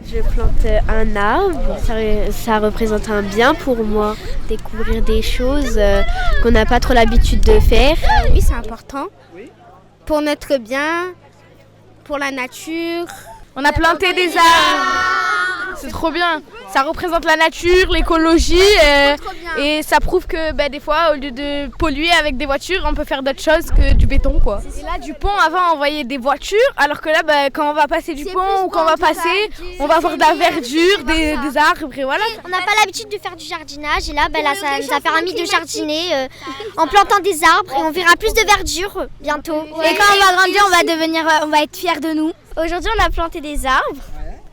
Je plante un arbre, ça représente un bien pour moi, découvrir des choses qu'on n'a pas trop l'habitude de faire. Oui, c'est important pour notre bien, pour la nature. On a planté des arbres, c'est trop bien. Ça représente la nature, l'écologie et ça prouve que des fois, au lieu de polluer avec des voitures, on peut faire d'autres choses que du béton, quoi. Et là, du pont, avant, on voyait des voitures, alors que là, quand on va passer du pont ou quand on va passer, on va avoir de la verdure, des arbres et voilà. On n'a pas l'habitude de faire du jardinage et là, ça nous a permis de jardiner en plantant des arbres et on verra plus de verdure bientôt. Et quand on va grandir, on va être fiers de nous. Aujourd'hui, on a planté des arbres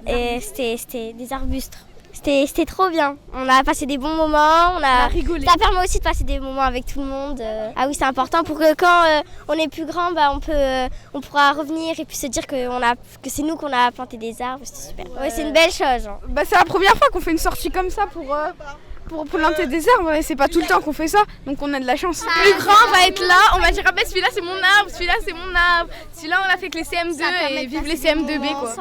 et c'était des arbustes. C'était trop bien. On a passé des bons moments, on a rigolé. Ça permet aussi de passer des moments avec tout le monde. Ah oui, c'est important pour que quand on est plus grand, on pourra revenir et puis se dire que c'est nous qu'on a planté des arbres. C'est super. Ouais, c'est une belle chose. C'est la première fois qu'on fait une sortie comme ça pour planter des arbres, et c'est pas tout le temps qu'on fait ça, donc on a de la chance. Le plus grand va être là, on va dire celui-là c'est mon arbre, celui-là c'est mon arbre, celui-là on l'a fait avec les CM2 et vive les CM2B quoi.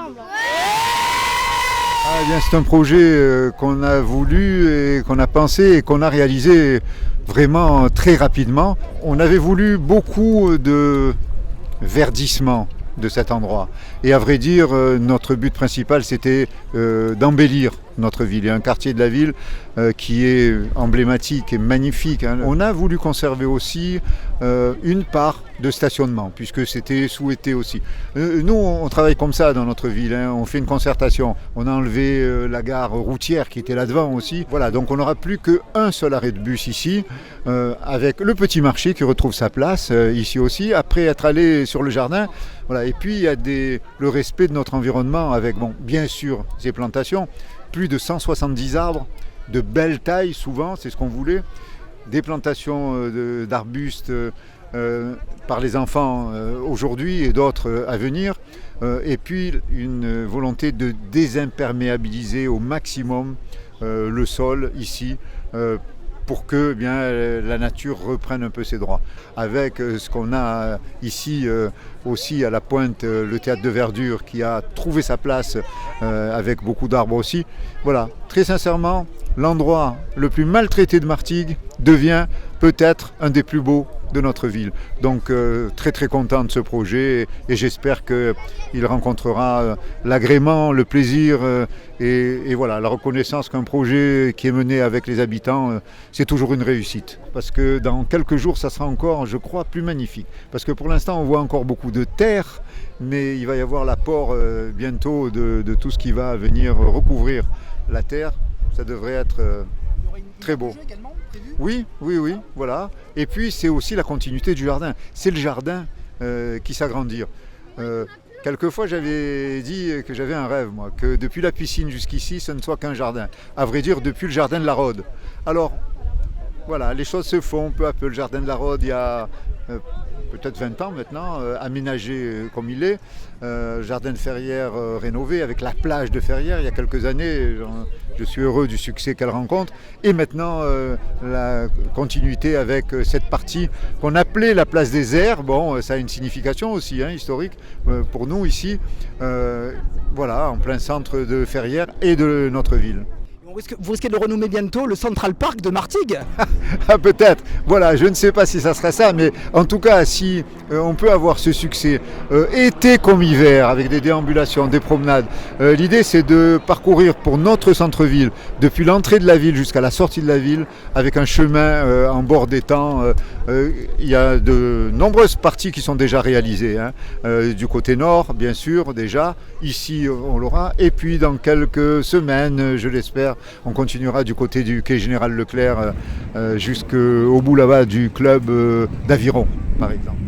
C'est un projet qu'on a voulu et qu'on a pensé et qu'on a réalisé vraiment très rapidement. On avait voulu beaucoup de verdissement de cet endroit. Et à vrai dire, notre but principal, c'était d'embellir notre ville. Il y a un quartier de la ville qui est emblématique et magnifique. On a voulu conserver aussi une part de stationnement, puisque c'était souhaité aussi. Nous, on travaille comme ça dans notre ville. On fait une concertation. On a enlevé la gare routière qui était là devant aussi. Voilà, donc on n'aura plus qu'un seul arrêt de bus ici, avec le petit marché qui retrouve sa place ici aussi, après être allé sur le jardin. Voilà. Et puis il y a le respect de notre environnement avec, bien sûr, ces plantations, plus de 170 arbres de belle taille souvent, c'est ce qu'on voulait, des plantations d'arbustes par les enfants aujourd'hui et d'autres à venir, et puis une volonté de désimperméabiliser au maximum le sol ici, pour que la nature reprenne un peu ses droits. Avec ce qu'on a ici aussi à la pointe, le théâtre de verdure qui a trouvé sa place avec beaucoup d'arbres aussi. Voilà, très sincèrement, l'endroit le plus maltraité de Martigues devient peut-être un des plus beaux de notre ville. Donc très très content de ce projet et j'espère qu'il rencontrera l'agrément, le plaisir et voilà, la reconnaissance qu'un projet qui est mené avec les habitants, c'est toujours une réussite. Parce que dans quelques jours, ça sera encore, je crois, plus magnifique. Parce que pour l'instant, on voit encore beaucoup de terre, mais il va y avoir l'apport bientôt de tout ce qui va venir recouvrir la terre. Ça devrait être très beau. Oui, voilà. Et puis c'est aussi la continuité du jardin. C'est le jardin qui s'agrandit. Quelquefois j'avais dit que j'avais un rêve, moi, que depuis la piscine jusqu'ici, ce ne soit qu'un jardin. À vrai dire, depuis le jardin de la Rôde. Alors, voilà, les choses se font peu à peu. Le jardin de la Rôde, il y a peut-être 20 ans maintenant, aménagé comme il est. Jardin de Ferrières rénové avec la plage de Ferrières il y a quelques années. Je suis heureux du succès qu'elle rencontre. Et maintenant, la continuité avec cette partie qu'on appelait la place des Airs. Bon, ça a une signification aussi historique pour nous ici. Voilà, en plein centre de Ferrières et de notre ville. Vous risquez de le renommer bientôt le Central Park de Martigues. Peut-être, voilà, je ne sais pas si ça serait ça, mais en tout cas, si on peut avoir ce succès, été comme hiver, avec des déambulations, des promenades, l'idée c'est de parcourir pour notre centre-ville, depuis l'entrée de la ville jusqu'à la sortie de la ville, avec un chemin en bord d'étang. Il y a de nombreuses parties qui sont déjà réalisées, du côté nord, bien sûr, déjà, ici on l'aura, et puis dans quelques semaines, je l'espère, on continuera du côté du quai Général Leclerc jusqu'au bout là-bas du club d'Aviron, par exemple.